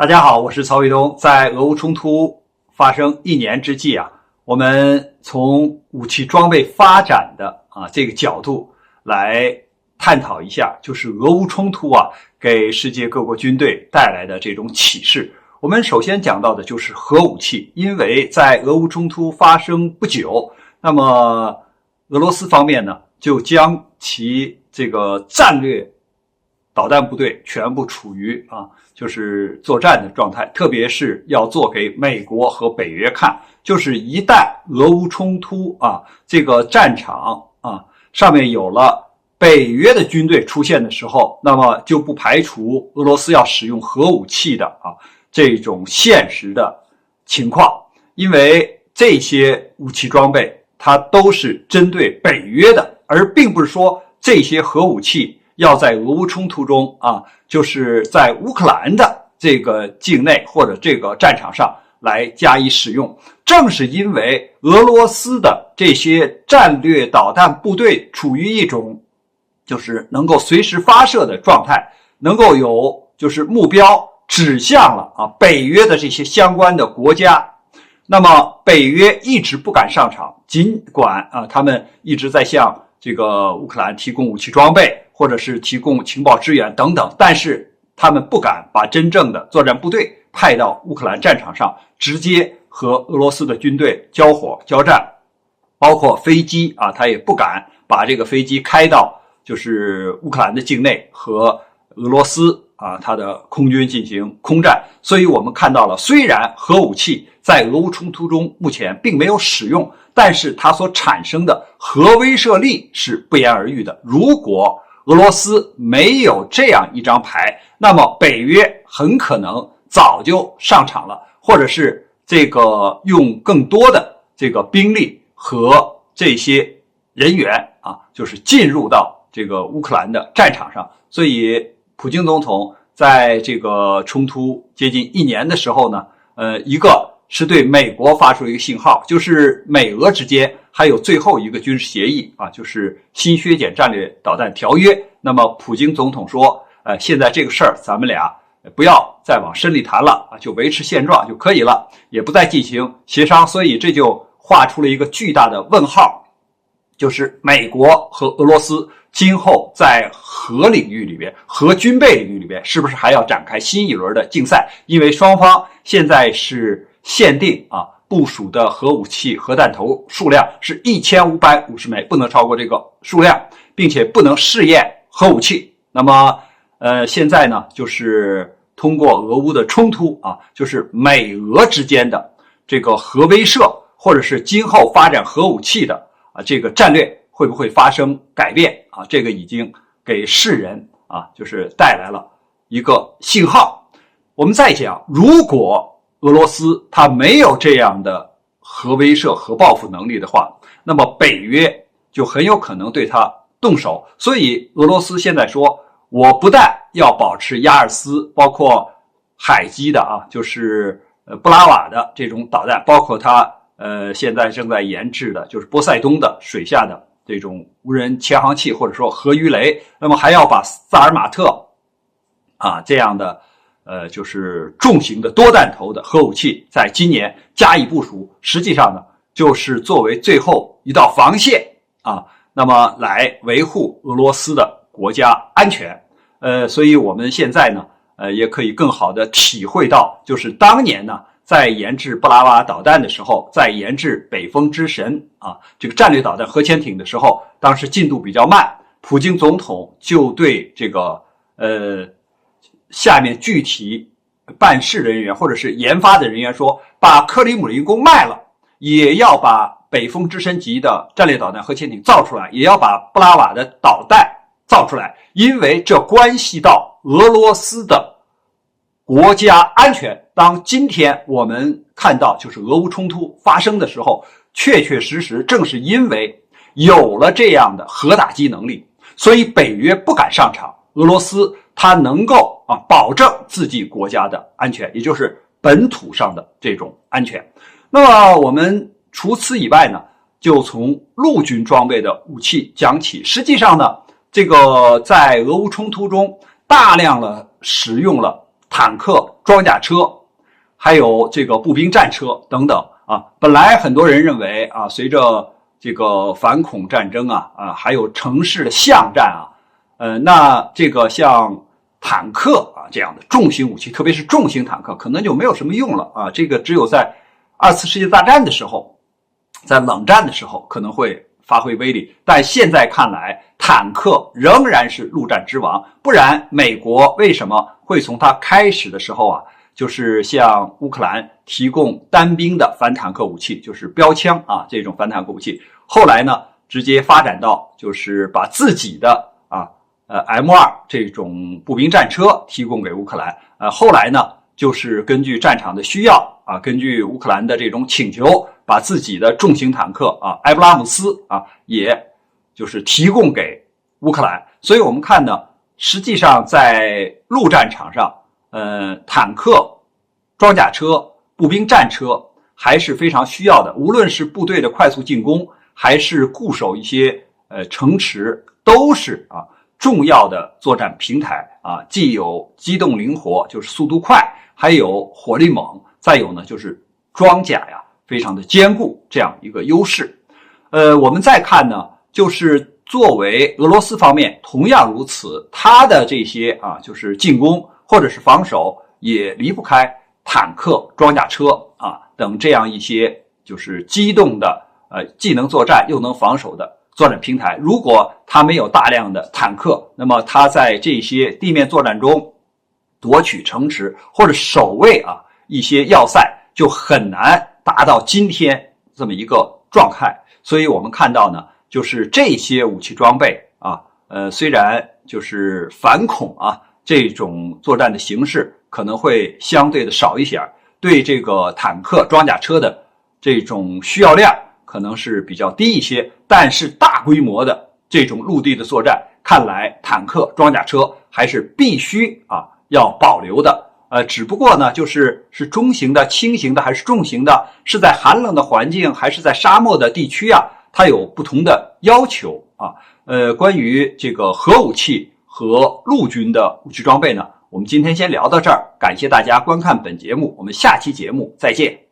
大家好，我是曹卫东。在俄乌冲突发生1年之际我们从武器装备发展的这个角度来探讨一下，就是俄乌冲突给世界各国军队带来的这种启示。我们首先讲到的就是核武器，因为在俄乌冲突发生不久，那么俄罗斯方面呢，就将其这个战略导弹部队全部处于就是作战的状态，特别是要做给美国和北约看，就是一旦俄乌冲突这个战场上面有了北约的军队出现的时候，那么就不排除俄罗斯要使用核武器的这种现实的情况，因为这些武器装备它都是针对北约的，而并不是说这些核武器要在俄乌冲突中就是在乌克兰的这个境内或者这个战场上来加以使用。正是因为俄罗斯的这些战略导弹部队处于一种就是能够随时发射的状态，能够有就是目标指向了北约的这些相关的国家，那么北约一直不敢上场，尽管他们一直在向这个乌克兰提供武器装备或者是提供情报支援等等，但是他们不敢把真正的作战部队派到乌克兰战场上，直接和俄罗斯的军队交火交战，包括飞机他也不敢把这个飞机开到就是乌克兰的境内和俄罗斯他的空军进行空战。所以我们看到了，虽然核武器在俄乌冲突中目前并没有使用，但是它所产生的核威慑力是不言而喻的。如果俄罗斯没有这样一张牌，那么北约很可能早就上场了，或者是这个用更多的这个兵力和这些人员就是进入到这个乌克兰的战场上。所以普京总统在这个冲突接近1年的时候呢，一个是对美国发出一个信号，就是美俄之间还有最后一个军事协议就是新削减战略导弹条约。那么普京总统说现在这个事儿咱们俩不要再往深里谈了就维持现状就可以了，也不再进行协商。所以这就画出了一个巨大的问号，就是美国和俄罗斯今后在核领域里边，核军备领域里边，是不是还要展开新一轮的竞赛？因为双方现在是限定部署的核武器核弹头数量是1550枚，不能超过这个数量，并且不能试验核武器。那么现在呢，就是通过俄乌的冲突就是美俄之间的这个核威慑，或者是今后发展核武器的这个战略会不会发生改变这个已经给世人就是带来了一个信号。我们再讲，如果俄罗斯它没有这样的核威慑核报复能力的话，那么北约就很有可能对它动手。所以俄罗斯现在说，我不但要保持亚尔斯包括海基的就是布拉瓦的这种导弹，包括它现在正在研制的就是波塞冬的水下的这种无人潜航器或者说核鱼雷，那么还要把萨尔马特这样的就是重型的多弹头的核武器在今年加以部署，实际上呢就是作为最后一道防线那么来维护俄罗斯的国家安全。所以我们现在呢也可以更好的体会到，就是当年呢在研制布拉瓦导弹的时候，在研制北风之神这个战略导弹核潜艇的时候，当时进度比较慢，普京总统就对这个下面具体办事人员或者是研发的人员说，把克里姆林宫卖了，也要把北风之神级的战略导弹核潜艇造出来，也要把布拉瓦的导弹造出来，因为这关系到俄罗斯的国家安全。当今天我们看到就是俄乌冲突发生的时候，确确实实正是因为有了这样的核打击能力，所以北约不敢上场，俄罗斯它能够保证自己国家的安全，也就是本土上的这种安全。那么我们除此以外呢，就从陆军装备的武器讲起。实际上呢，这个在俄乌冲突中大量的使用了坦坦克、装甲车，还有这个步兵战车等等啊。本来很多人认为啊，随着这个反恐战争啊，还有城市的巷战啊，那这个像坦克啊这样的重型武器，特别是重型坦克，可能就没有什么用了啊。这个只有在2次世界大战的时候，在冷战的时候可能会发挥威力，但现在看来，坦克仍然是陆战之王。不然，美国为什么会从它开始的时候啊，就是向乌克兰提供单兵的反坦克武器，就是标枪啊这种反坦克武器，后来呢，直接发展到就是把自己的M2 这种步兵战车提供给乌克兰。后来呢，就是根据战场的需要啊，根据乌克兰的这种请求，把自己的重型坦克埃布拉姆斯也就是提供给乌克兰。所以我们看呢，实际上在陆战场上，坦克、装甲车、步兵战车还是非常需要的。无论是部队的快速进攻，还是固守一些城池，都是重要的作战平台啊，既有机动灵活，就是速度快，还有火力猛，再有呢就是装甲非常的坚固，这样一个优势。我们再看呢，就是作为俄罗斯方面同样如此，它的这些就是进攻或者是防守也离不开坦克、装甲车等这样一些就是机动的既能作战又能防守的作战平台。如果它没有大量的坦克，那么它在这些地面作战中夺取城池或者守卫一些要塞，就很难达到今天这么一个状态。所以我们看到呢，就是这些武器装备虽然就是反恐这种作战的形式可能会相对的少一些，对这个坦克、装甲车的这种需要量可能是比较低一些，但是大规模的这种陆地的作战，看来坦克、装甲车还是必须要保留的。只不过呢，是中型的、轻型的还是重型的，是在寒冷的环境还是在沙漠的地区它有不同的要求关于这个核武器和陆军的武器装备呢，我们今天先聊到这儿，感谢大家观看本节目，我们下期节目再见。